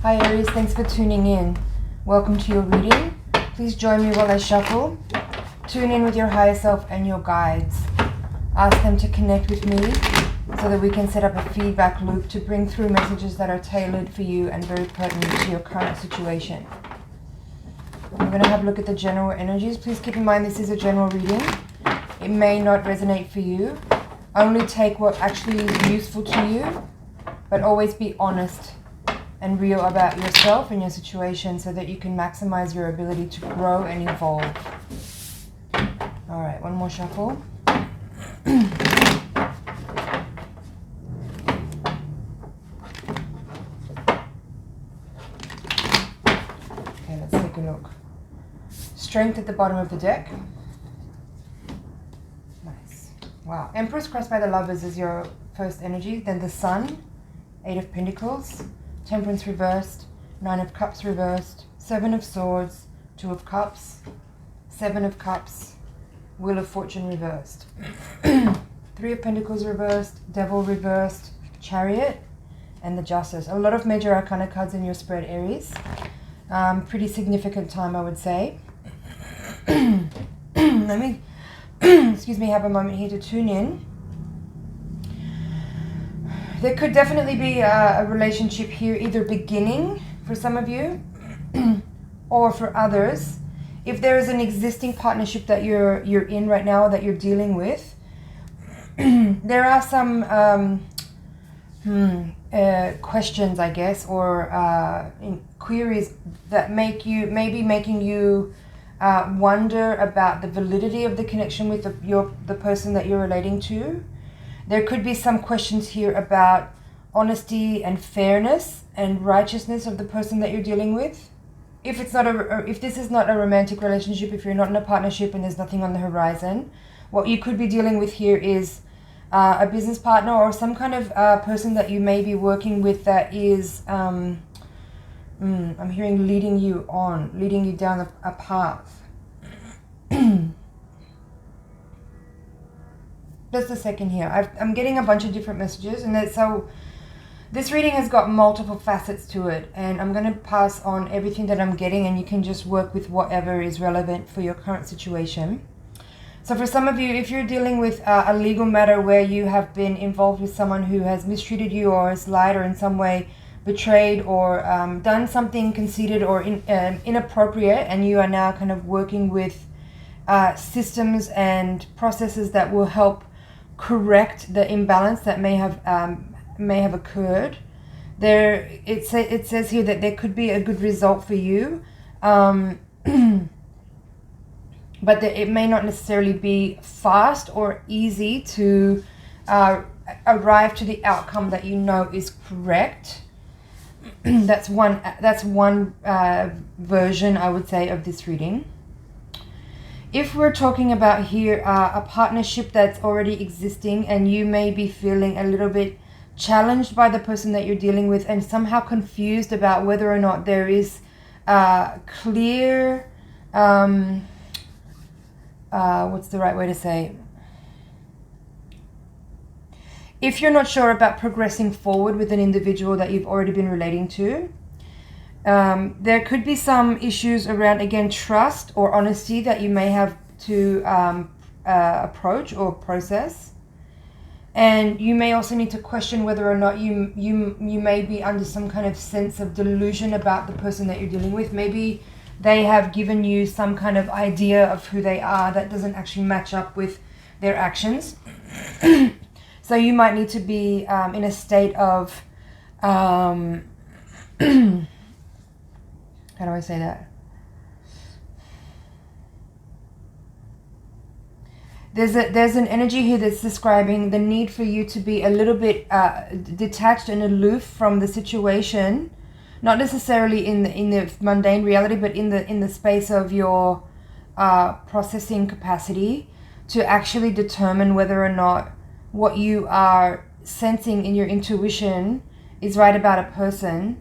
Hi Aries, thanks for tuning in. Welcome to your reading. Please join me while I shuffle. Tune in with your higher self and your guides. Ask them to connect with me so that we can set up a feedback loop to bring through messages that are tailored for you and very pertinent to your current situation. I'm going to have a look at the general energies. Please keep in mind this is a general reading. It may not resonate for you. Only take what actually is useful to you, but always be honest and real about yourself and your situation so that you can maximize your ability to grow and evolve. All right, one more shuffle. Okay, let's take a look. Strength at the bottom of the deck. Nice. Wow. Empress crossed by the Lovers is your first energy. Then the Sun, 8 of Pentacles. Temperance reversed, 9 of Cups reversed, 7 of Swords, 2 of Cups, 7 of Cups, Wheel of Fortune reversed, 3 of Pentacles reversed, Devil reversed, Chariot, and the Justice. A lot of major arcana cards in your spread, Aries. Pretty significant time, I would say. Let me, excuse me, have a moment here to tune in. There could definitely be a relationship here, either beginning for some of you or for others. If there is an existing partnership that you're in right now, that you're dealing with, there are some questions, I guess, or queries that maybe making you wonder about the validity of the connection with the person that you're relating to. There could be some questions here about honesty and fairness and righteousness of the person that you're dealing with. If this is not a romantic relationship, if you're not in a partnership and there's nothing on the horizon, what you could be dealing with here is a business partner or some kind of person that you may be working with that is, I'm hearing leading you down a path. Just a second here. I'm getting a bunch of different messages, and so this reading has got multiple facets to it, and I'm going to pass on everything that I'm getting, and you can just work with whatever is relevant for your current situation. So for some of you, if you're dealing with a legal matter where you have been involved with someone who has mistreated you or has lied or in some way betrayed or done something conceited or inappropriate, and you are now kind of working with systems and processes that will help correct the imbalance that may have occurred. It says here that there could be a good result for you, but it may not necessarily be fast or easy to arrive to the outcome that you know is correct. That's one version, I would say, of this reading. If we're talking about here a partnership that's already existing and you may be feeling a little bit challenged by the person that you're dealing with and somehow confused about whether or not there is clear, what's the right way to say? If you're not sure about progressing forward with an individual that you've already been relating to, there could be some issues around, again, trust or honesty that you may have to approach or process. And you may also need to question whether or not you may be under some kind of sense of delusion about the person that you're dealing with. Maybe they have given you some kind of idea of who they are that doesn't actually match up with their actions. So you might need to be in a state of... how do I say that? There's an energy here that's describing the need for you to be a little bit detached and aloof from the situation, not necessarily in the mundane reality, but in the space of your processing capacity to actually determine whether or not what you are sensing in your intuition is right about a person.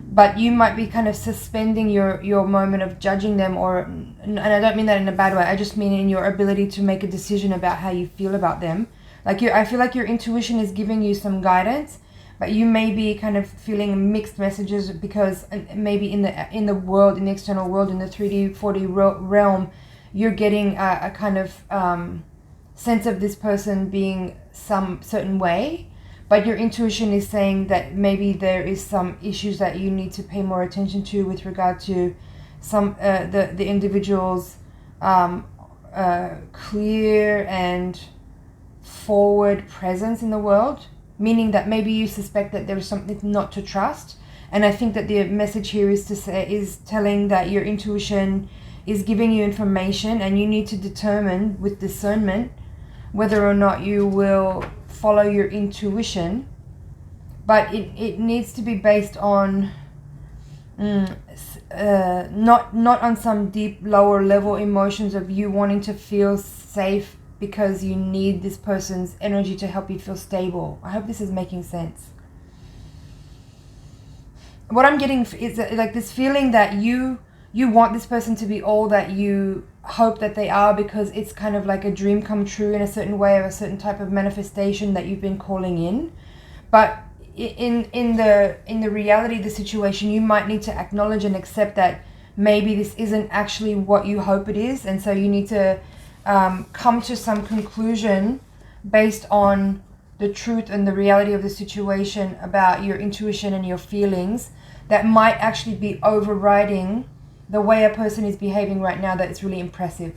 But you might be kind of suspending your moment of judging them, and I don't mean that in a bad way, I just mean in your ability to make a decision about how you feel about them. I feel like your intuition is giving you some guidance, but you may be kind of feeling mixed messages because maybe in the world, in the external world, in the 3D, 4D realm, you're getting a kind of sense of this person being some certain way, but your intuition is saying that maybe there is some issues that you need to pay more attention to with regard to some the individual's clear and forward presence in the world, meaning that maybe you suspect that there is something not to trust. And I think that the message here is telling that your intuition is giving you information, and you need to determine with discernment whether or not you will follow your intuition, but it needs to be based on not on some deep lower level emotions of you wanting to feel safe because you need this person's energy to help you feel stable. I hope this is making sense. What I'm getting is like this feeling that you want this person to be all that you hope that they are, because it's kind of like a dream come true in a certain way, or a certain type of manifestation that you've been calling in. But in the reality of the situation, you might need to acknowledge and accept that maybe this isn't actually what you hope it is, and so you need to come to some conclusion based on the truth and the reality of the situation about your intuition and your feelings that might actually be overriding the way a person is behaving right now that is really impressive.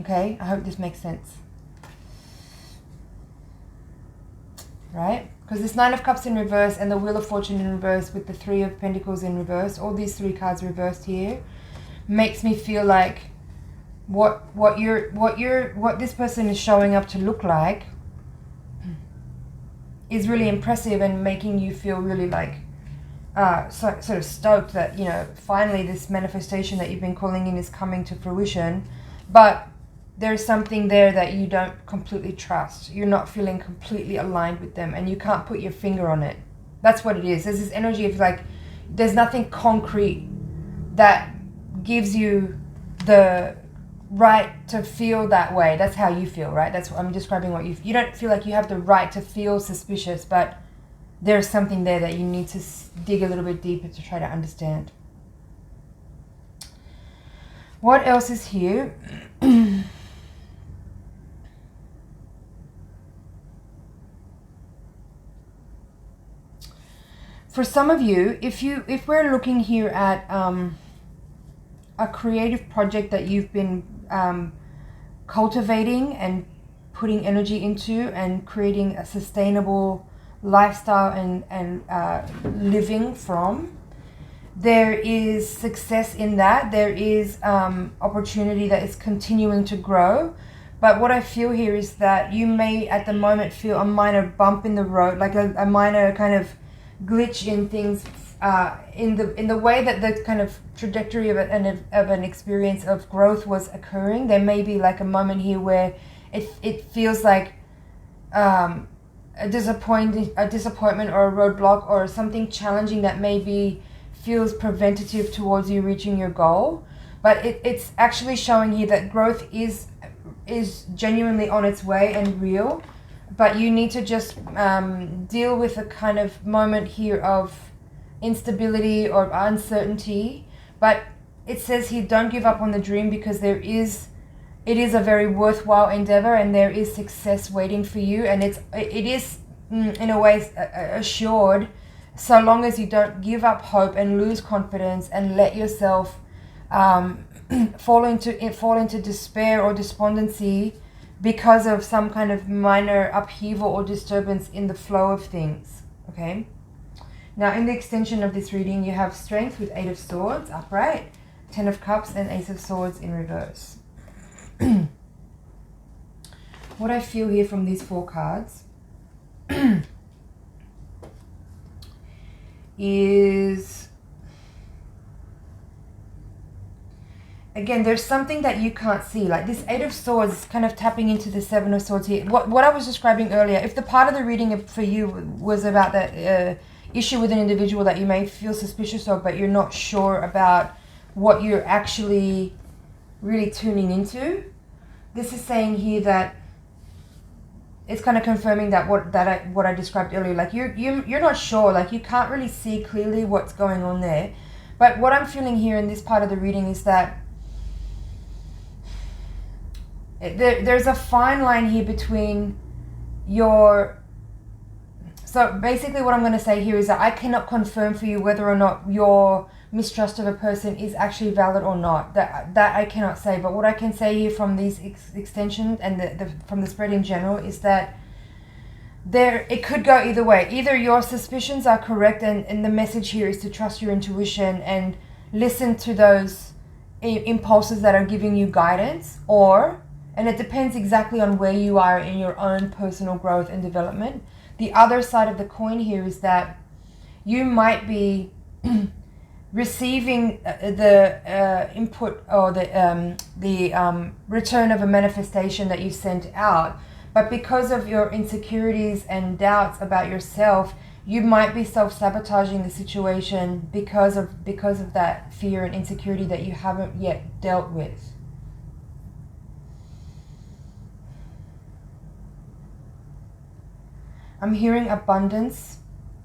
Okay, I hope this makes sense. Right? Because this Nine of Cups in reverse and the Wheel of Fortune in reverse with the Three of Pentacles in reverse, all these three cards reversed here, makes me feel like what this person is showing up to look like is really impressive and making you feel really like sort of stoked that, you know, finally this manifestation that you've been calling in is coming to fruition. But there's something there that you don't completely trust. You're not feeling completely aligned with them, and you can't put your finger on it. That's what it is. There's this energy of like, there's nothing concrete that gives you the right to feel that way. That's how you feel, right? That's what I'm describing. What you don't feel like you have the right to feel suspicious, but there's something there that you need to dig a little bit deeper to try to understand. What else is here? For some of you, if we're looking here at a creative project that you've been cultivating and putting energy into and creating a sustainable lifestyle and living from, there is success in that. There is opportunity that is continuing to grow. But what I feel here is that you may at the moment feel a minor bump in the road, like a minor kind of glitch in things, in the way that the kind of trajectory of an experience of growth was occurring. There may be like a moment here where it feels like a disappointment or a roadblock or something challenging that maybe feels preventative towards you reaching your goal. But it's actually showing here that growth is genuinely on its way and real. But you need to just deal with a kind of moment here of instability or uncertainty. But it says here, don't give up on the dream, because it is a very worthwhile endeavor, and there is success waiting for you, and it is in a way assured, so long as you don't give up hope and lose confidence and let yourself fall into despair or despondency because of some kind of minor upheaval or disturbance in the flow of things. Okay? Now, in the extension of this reading, you have Strength with 8 of Swords upright, 10 of Cups, and Ace of Swords in reverse. What I feel here from these 4 cards is, again, there's something that you can't see. Like this 8 of Swords is kind of tapping into the 7 of Swords here. What I was describing earlier, if the part of the reading for you was about that issue with an individual that you may feel suspicious of, but you're not sure about what you're actually really tuning into, this is saying here that it's kind of confirming that what I described earlier. Like you're not sure, like you can't really see clearly what's going on there. But what I'm feeling here in this part of the reading is that there's a fine line here between your... So basically what I'm going to say here is that I cannot confirm for you whether or not your mistrust of a person is actually valid or not. That I cannot say. But what I can say here from these extensions and from the spread in general is that it could go either way. Either your suspicions are correct and the message here is to trust your intuition and listen to those impulses that are giving you guidance, and it depends exactly on where you are in your own personal growth and development. The other side of the coin here is that you might be receiving the input or the return of a manifestation that you sent out, but because of your insecurities and doubts about yourself, you might be self-sabotaging the situation because of that fear and insecurity that you haven't yet dealt with. I'm hearing abundance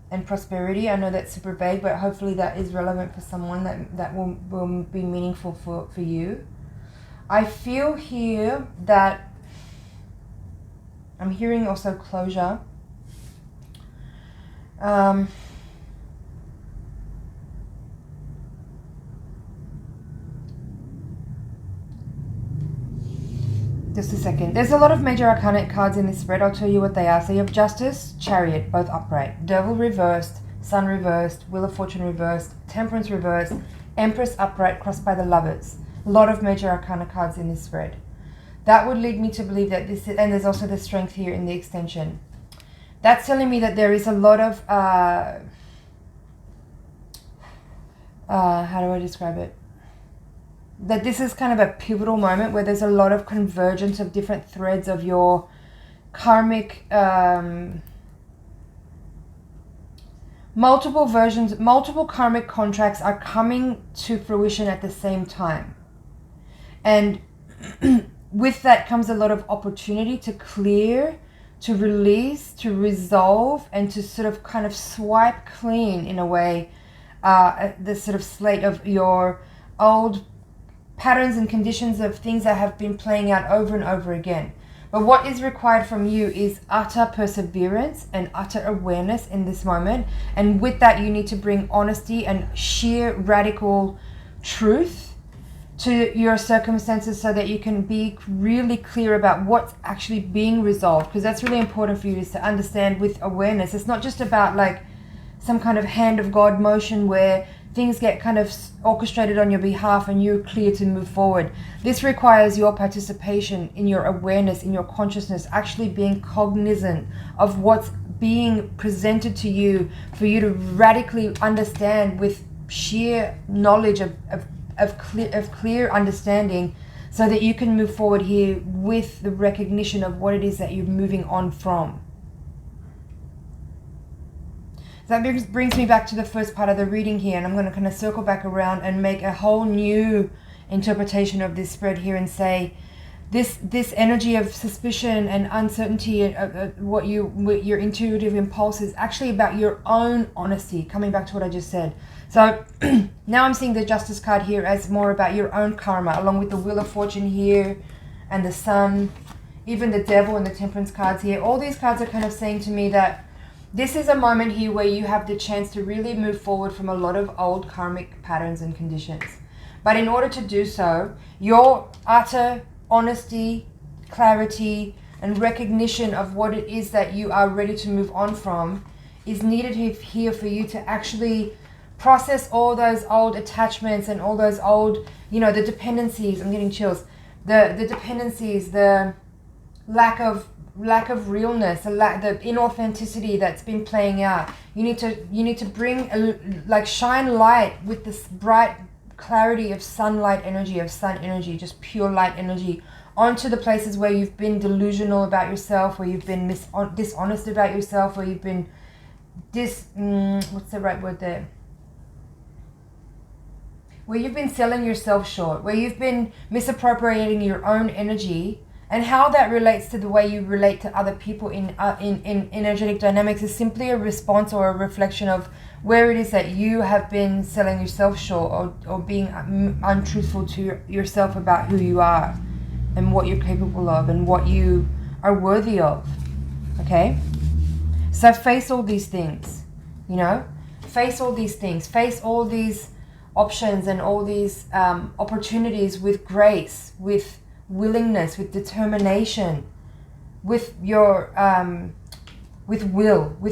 and prosperity. I know that's super vague, but hopefully that is relevant for someone, that will be meaningful for you. I feel here that I'm hearing also closure. Just a second. There's a lot of major arcana cards in this spread. I'll tell you what they are. So you have Justice, Chariot, both upright. Devil reversed, Sun reversed, Wheel of Fortune reversed, Temperance reversed, Empress upright, crossed by the Lovers. A lot of major arcana cards in this spread. That would lead me to believe that this is, and there's also the Strength here in the extension. That's telling me that there is a lot of, how do I describe it? That this is kind of a pivotal moment where there's a lot of convergence of different threads of your karmic, multiple karmic contracts are coming to fruition at the same time. And with that comes a lot of opportunity to clear, to release, to resolve, and to sort of kind of swipe clean in a way, the sort of slate of your old patterns and conditions of things that have been playing out over and over again. But what is required from you is utter perseverance and utter awareness in this moment. And with that, you need to bring honesty and sheer radical truth to your circumstances so that you can be really clear about what's actually being resolved. Because that's really important for you, is to understand with awareness. It's not just about like some kind of hand of God motion where things get kind of orchestrated on your behalf and you're clear to move forward. This requires your participation in your awareness, in your consciousness, actually being cognizant of what's being presented to you for you to radically understand with sheer knowledge of clear understanding, so that you can move forward here with the recognition of what it is that you're moving on from. That brings me back to the first part of the reading here, and I'm going to kind of circle back around and make a whole new interpretation of this spread here and say this energy of suspicion and uncertainty, what your intuitive impulse is actually about your own honesty, coming back to what I just said. So now I'm seeing the Justice card here as more about your own karma, along with the Wheel of Fortune here and the Sun, even the Devil and the Temperance cards here. All these cards are kind of saying to me that this is a moment here where you have the chance to really move forward from a lot of old karmic patterns and conditions. But in order to do so, your utter honesty, clarity, and recognition of what it is that you are ready to move on from is needed here for you to actually process all those old attachments and all those old, the dependencies. I'm getting chills. The dependencies, the lack of realness, the inauthenticity that's been playing out. You need to bring shine light with this bright clarity of sunlight energy, of sun energy, just pure light energy, onto the places where you've been delusional about yourself, where you've been dishonest about yourself, where you've been what's the right word there? Where you've been selling yourself short, where you've been misappropriating your own energy And how that relates to the way you relate to other people in energetic dynamics is simply a response or a reflection of where it is that you have been selling yourself short, or being untruthful to yourself about who you are and what you're capable of and what you are worthy of. Okay? So face all these things, you know? Face all these things. Face all these options and all these opportunities with grace, with willingness, with determination, with your with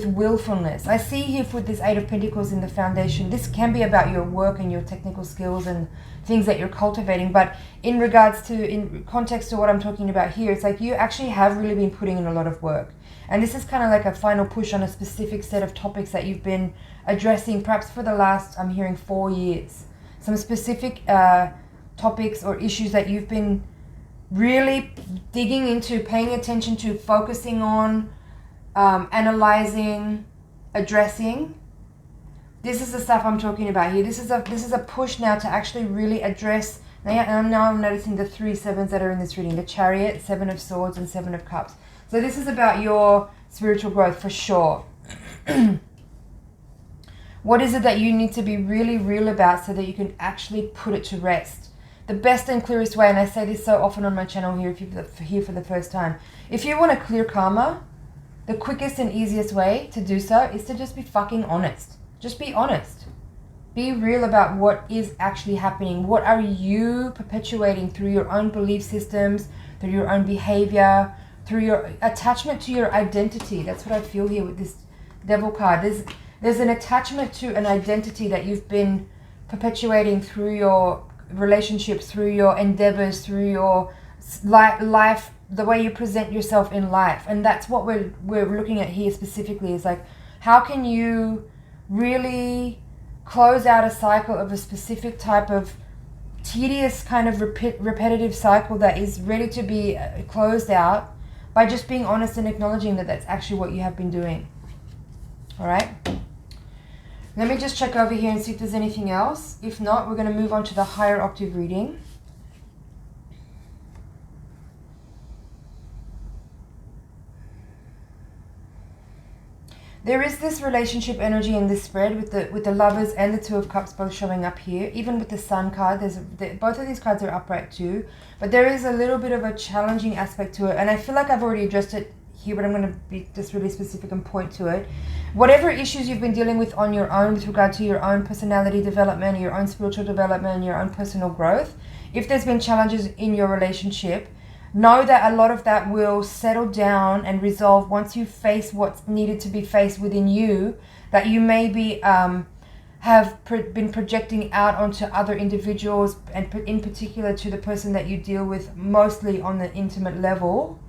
willfulness. I see here with this Eight of Pentacles in the foundation, this can be about your work and your technical skills and things that you're cultivating, but in regards to, in context to what I'm talking about here, it's like you actually have really been putting in a lot of work, and this is kind of like a final push on a specific set of topics that you've been addressing perhaps for the last, I'm hearing, 4 years. Some specific topics or issues that you've been really digging into, paying attention to, focusing on, analyzing, addressing. This is the stuff I'm talking about here. This is a push now to actually really address. Now I'm noticing the 3 sevens that are in this reading: the Chariot, 7 of Swords, and 7 of Cups. So this is about your spiritual growth for sure. What is it that you need to be really real about so that you can actually put it to rest? The best and clearest way, and I say this so often on my channel here, if you're here for the first time, if you want to clear karma, the quickest and easiest way to do so is to just be fucking honest. Just be honest. Be real about what is actually happening. What are you perpetuating through your own belief systems, through your own behavior, through your attachment to your identity? That's what I feel here with this Devil card. There's an attachment to an identity that you've been perpetuating through your relationships, through your endeavors, through your life, the way you present yourself in life. And that's what we're looking at here specifically, is like, how can you really close out a cycle of a specific type of tedious kind of repetitive cycle that is ready to be closed out by just being honest and acknowledging that that's actually what you have been doing. All right? Let me just check over here and see if there's anything else. If not, we're going to move on to the higher octave reading. There is this relationship energy in this spread with the Lovers and the Two of Cups both showing up here. Even with the Sun card, both of these cards are upright too. But there is a little bit of a challenging aspect to it. And I feel like I've already addressed it here, but I'm going to be just really specific and point to it. Whatever issues you've been dealing with on your own with regard to your own personality development, your own spiritual development, your own personal growth, if there's been challenges in your relationship, know that a lot of that will settle down and resolve once you face what's needed to be faced within you, that you maybe been projecting out onto other individuals, and in particular to the person that you deal with mostly on the intimate level.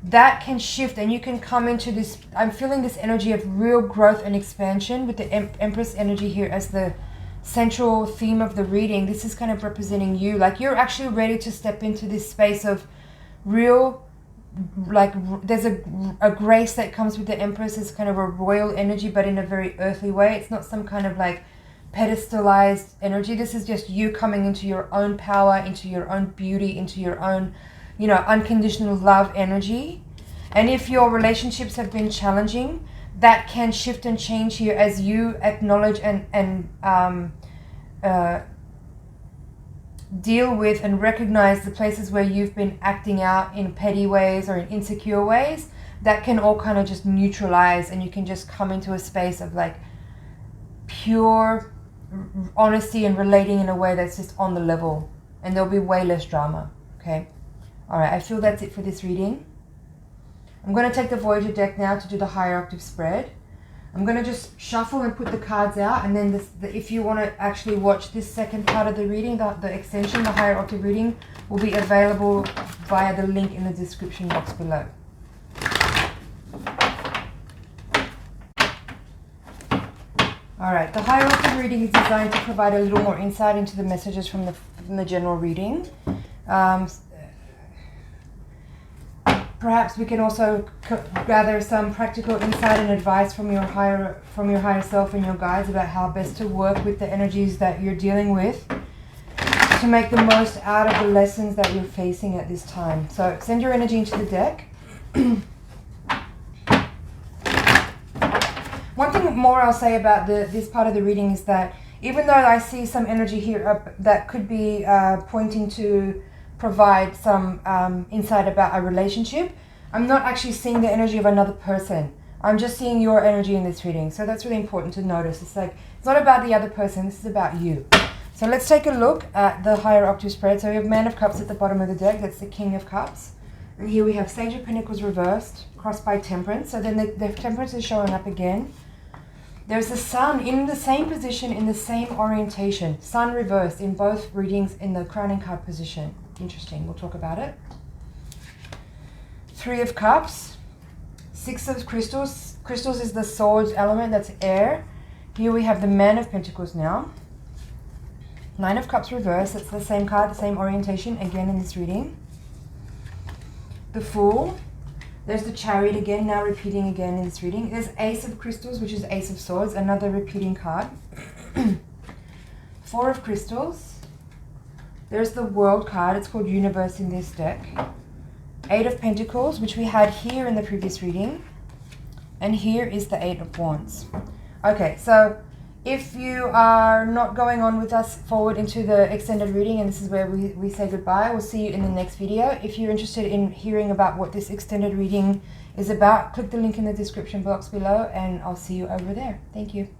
That can shift and you can come into this, I'm feeling this energy of real growth and expansion with the Empress energy here as the central theme of the reading. This is kind of representing you. Like, you're actually ready to step into this space of real, like, there's a grace that comes with the Empress. It's kind of a royal energy, but in a very earthly way. It's not some kind of like pedestalized energy. This is just you coming into your own power, into your own beauty, into your own, you know, unconditional love energy. And if your relationships have been challenging, that can shift and change here as you acknowledge and deal with and recognize the places where you've been acting out in petty ways or in insecure ways. That can all kind of just neutralize, and you can just come into a space of like pure honesty and relating in a way that's just on the level, and there'll be way less drama. Okay. All right, I feel that's it for this reading. I'm going to take the Voyager deck now to do the higher octave spread. I'm going to just shuffle and put the cards out, and then if you want to actually watch this second part of the reading, the extension, the higher octave reading, will be available via the link in the description box below. All right, the higher octave reading is designed to provide a little more insight into the messages from the general reading. Perhaps we can also gather some practical insight and advice from your higher self and your guides about how best to work with the energies that you're dealing with to make the most out of the lessons that you're facing at this time. So send your energy into the deck. One thing more I'll say about this part of the reading is that even though I see some energy here that could be pointing to provide some insight about a relationship, I'm not actually seeing the energy of another person. I'm just seeing your energy in this reading. So that's really important to notice. It's like, it's not about the other person, this is about you. So let's take a look at the higher octave spread. So we have Man of Cups at the bottom of the deck, that's the King of Cups. And here we have Sage of Pentacles reversed, crossed by Temperance. So then the Temperance is showing up again. There's the Sun in the same position, in the same orientation. Sun reversed in both readings in the crowning card position. Interesting, we'll talk about it. Three of Cups, Six of Crystals. Crystals is the swords element, that's air. Here we have the Man of Pentacles now. Nine of Cups reversed, that's the same card, the same orientation, again in this reading. The Fool. There's the Chariot again, now repeating again in this reading. There's Ace of Crystals, which is Ace of Swords, another repeating card. Four of Crystals. There's the World card, it's called Universe in this deck. Eight of Pentacles, which we had here in the previous reading. And here is the Eight of Wands. Okay, so if you are not going on with us forward into the extended reading, and this is where we say goodbye, we'll see you in the next video. If you're interested in hearing about what this extended reading is about, click the link in the description box below and I'll see you over there. Thank you.